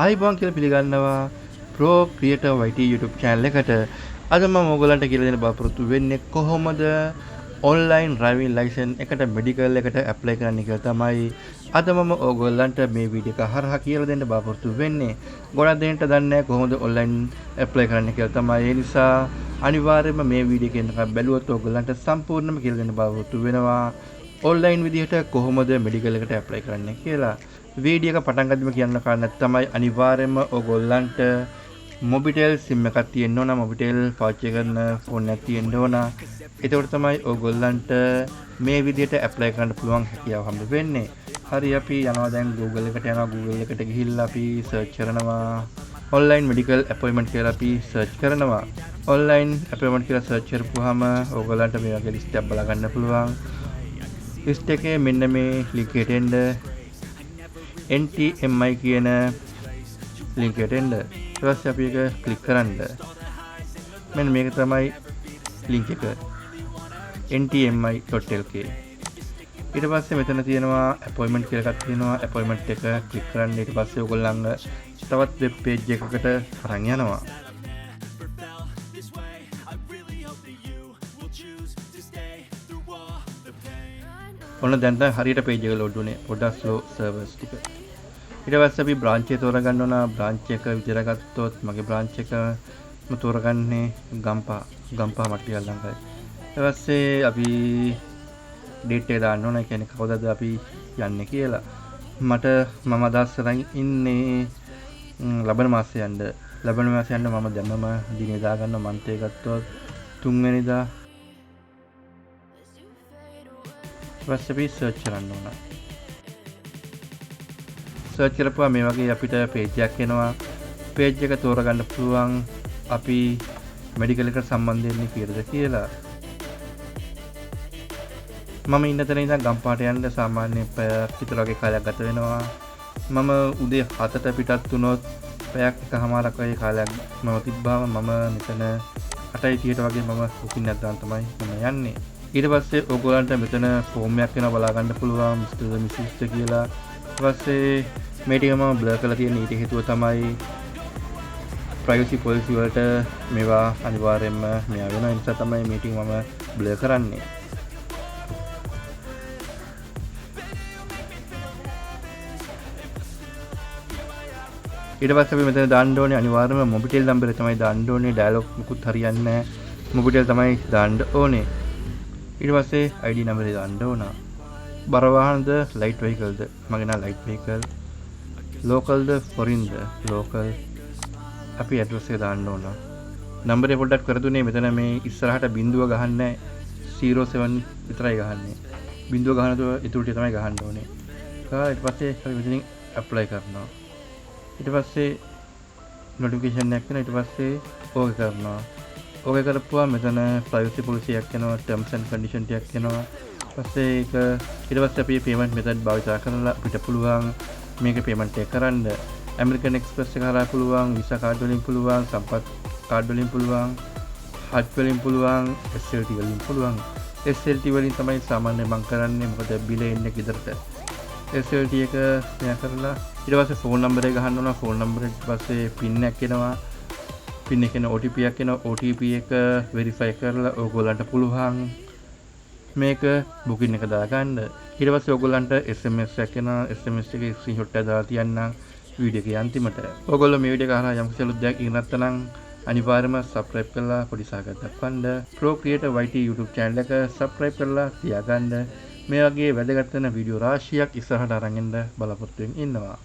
ආයිබෝන් කියලා පිළිගන්නවා Pro Creator YT YouTube channel එකට. අද මම ඔයගොල්ලන්ට කියලා දෙන්න බලාපොරොත්තු වෙන්නේ කොහොමද online driving license එකට medical එකට apply කරන්න කියලා තමයි. අද මම ඔයගොල්ලන්ට මේ වීඩියෝ එක හරහා කියලා දෙන්න බලාපොරොත්තු වෙන්නේ. ගොඩක් දෙනෙක් දන්නේ නැහැ කොහොමද online apply කරන්න කියලා තමයි. ඒ නිසා අනිවාර්යයෙන්ම මේ වීඩියෝ එක බැලුවොත් ඔයගොල්ලන්ට සම්පූර්ණයෙන්ම කියලා දෙන්න බලාපොරොත්තු වෙනවා. online විදිහට කොහොමද medical එකට apply කරන්න කියලා. වීඩියෝ එක පටන් ගන්නම කියන්න කාරණා තමයි අනිවාර්යයෙන්ම ඔයගොල්ලන්ට මොබිටෙල් සිම් එකක් තියෙන්න ඕන. මොබිටෙල් පාවිච්චි කරන ෆෝන් එකක් තියෙන්න ඕන. ඒතකොට තමයි ඔයගොල්ලන්ට මේ විදිහට ඇප්ලයි කරන්න පුළුවන් හැකියාව හම්බ වෙන්නේ. හරි අපි යනවා දැන් Google එකට යනවා. Google එකට ගිහිල්ලා අපි සර්ච් කරනවා online medical appointment කියලා අපි සර්ච් කරනවා. online appointment කියලා සර්ච් කරපුවාම ඔයගොල්ලන්ට මේ වගේ ලිස්ට් එකක් බලා ගන්න පුළුවන්. ලිස්ට් එකේ මෙන්න මේ ලින්ක් එකට එන්න NTMI කියන ලින්ක් එකට එන්න. ඊට පස්සේ අපි ඒක ක්ලික් කරන්න. මෙන්න මේක තමයි ලින්ක් එක ntmi.lk. ඊට පස්සේ මෙතන තියෙනවා අපොයින්ට්මන්ට් කියලා එකක් තියෙනවා. අපොයින්ට්මන්ට් එක ක්ලික් කරන්න. ඊට පස්සේ ඔයගොල්ලන්ගේ තවත් වෙබ් පේජ් එකකට අරන් යනවා. ඔන්න දැන් හරියට පේජ් එක ලෝඩ් වුණේ. පොඩ්ඩක් ස්ලෝ සර්වර්ස් ටික. ඊට පස්සේ අපි බ්‍රාන්ච් එක තෝරගන්න ඕන. බ්‍රාන්ච් එක විතර ගත්තොත් මගේ බ්‍රාන්ච් එක මම තෝරගන්නේ ගම්පහ මට්ටිය ලංකාවේ. ඊට පස්සේ අපි ඩේට් එක දාන්න ඕන. ඒ කියන්නේ කවදාද අපි යන්නේ කියලා. මම අදහස් කරන් ඉන්නේ ලබන මාසේ යන්න. ලබන මාසේ යන්න මම දැම්මම දිනේ දාගන්න. මන්ත් එක ගත්තොත් 3 වෙනිදා. ඊට පස්සේ අපි සර්ච් කරන්න ඕන. සර්ච් කරපුවා මේ වගේ අපිට පේජ් එකක් එනවා. පේජ් එක තෝරගන්න පුළුවන් අපි මෙඩිකල් එකට සම්බන්ධ වෙන්නේ කීයද කියලා. මම ඉන්න තැන ඉඳන් ගම්පහට යන්න සාමාන්‍ය පැයක් විතර වගේ කාලයක් ගත වෙනවා. මම උදේ 7ට පිටත් වුණොත් පැයක් එකමාරක් වගේ කාලයක් මම තිබ්බාම මම මෙතන 8:30ට වගේ මම බුකින් එකක් දාන්න තමයි මම යන්නේ. ඊට පස්සේ ඔයගොල්ලන්ට මෙතන ෆෝම් එකක් වෙනවා බලා ගන්න පුළුවන් මිස්ටර් මිසිස්ට කියලා. ඊට පස්සේ මේ ටික මම බ්ලර් කරලා තියෙන ඊට හේතුව තමයි ප්‍රයිවසි පොලිසි වලට මේවා අනිවාර්යයෙන්ම මෙයා වෙනවා. ඒ නිසා තමයි මේ ටික මම බ්ලර් කරන්නේ. ඊට පස්සේ අපි මෙතන දාන්න ඕනේ අනිවාර්යයෙන්ම මොබිටෙල් නම්බරය තමයි දාන්න ඕනේ. ඩයලොග් මුකුත් හරියන්නේ නැහැ. මොබිටෙල් තමයි දාන්න ඕනේ. ඊට පස්සේ ID නම්බරය දාන්න ඕන. බර වාහනද ලයිට් වෙහිකල්ද? මගේ නම් ලයිට් වෙහිකල්. ලෝකල්ද ෆොරින්ද? ලෝකල්. අපි ඇඩ්‍රස් එක දාන්න ඕන. නම්බරේ පොඩ්ඩක් කරදුනේ මෙතන මේ ඉස්සරහට බිඳුව ගහන්නේ 07 විතරයි ගහන්නේ. බිඳුව ගහනකොට ඊටු ටික තමයි ගහන්න ඕනේ. ඊට පස්සේ අපි මෙතනින් ඇප්ලයි කරනවා. ඊට පස්සේ නොටිෆිකේෂන් එකක් එනවා. ඊට පස්සේ ඕක කරනවා. ඕක කරපුවා මෙතන ප්‍රයිවසි පොලිසි එකක් එනවා. ටර්ම්ස් ඇන්ඩ් කන්ඩිෂන් ටිකක් එනවා. ඊපස්සේ ඒක ඊට පස්සේ අපි පේමන්ට් මෙතඩ් භාවිත කරලා අපිට පුළුවන් මේක පේමන්ට් එක කරන්න. ඇමරිකන් එක්ස්ප්‍රස් එක හරහා පුළුවන්, විසා කාඩ් වලින් පුළුවන්, සම්පත් කාඩ් වලින් පුළුවන්, හට් වලින් පුළුවන්, SLT වලින් පුළුවන්. SLT වලින් තමයි සාමාන්‍යයෙන් මම කරන්නේ. මොකද බිල එන්නේ ගෙදරට. SLT එක මෙයා කරලා ඊට පස්සේ ෆෝන් නම්බර් එක ගහන්න ඕන. ෆෝන් නම්බර් ඊට පස්සේ පින් එකක් එනවා. පින් එක එන OTP එකක් එනවා. OTP එක වෙරිෆයි කරලා ඕගොල්ලන්ට පුළුවන් මේක බුකින් එක දාගන්න. ඊට පස්සේ ඕගොල්ලන්ට SMS එකක් එනවා. SMS එකේ ස්ක්‍රීන්ෂොට් එක දාලා තියන්න වීඩියෝ එකේ අන්තිමට. ඕගොල්ලෝ මේ වීඩියෝ එක හරහා යම් කිසි දෙයක් ඉගෙන ගත්තා නම් අනිවාර්යයෙන්ම subscribe කරලා පොඩි සහගත දක්වන්න. Pro Creator YT YouTube channel එක subscribe කරලා තියාගන්න. මේ වගේ වැදගත් වෙන වීඩියෝ රාශියක් ඉස්සරහට අරන් එන්න බලාපොරොත්තු වෙමින් ඉන්නවා.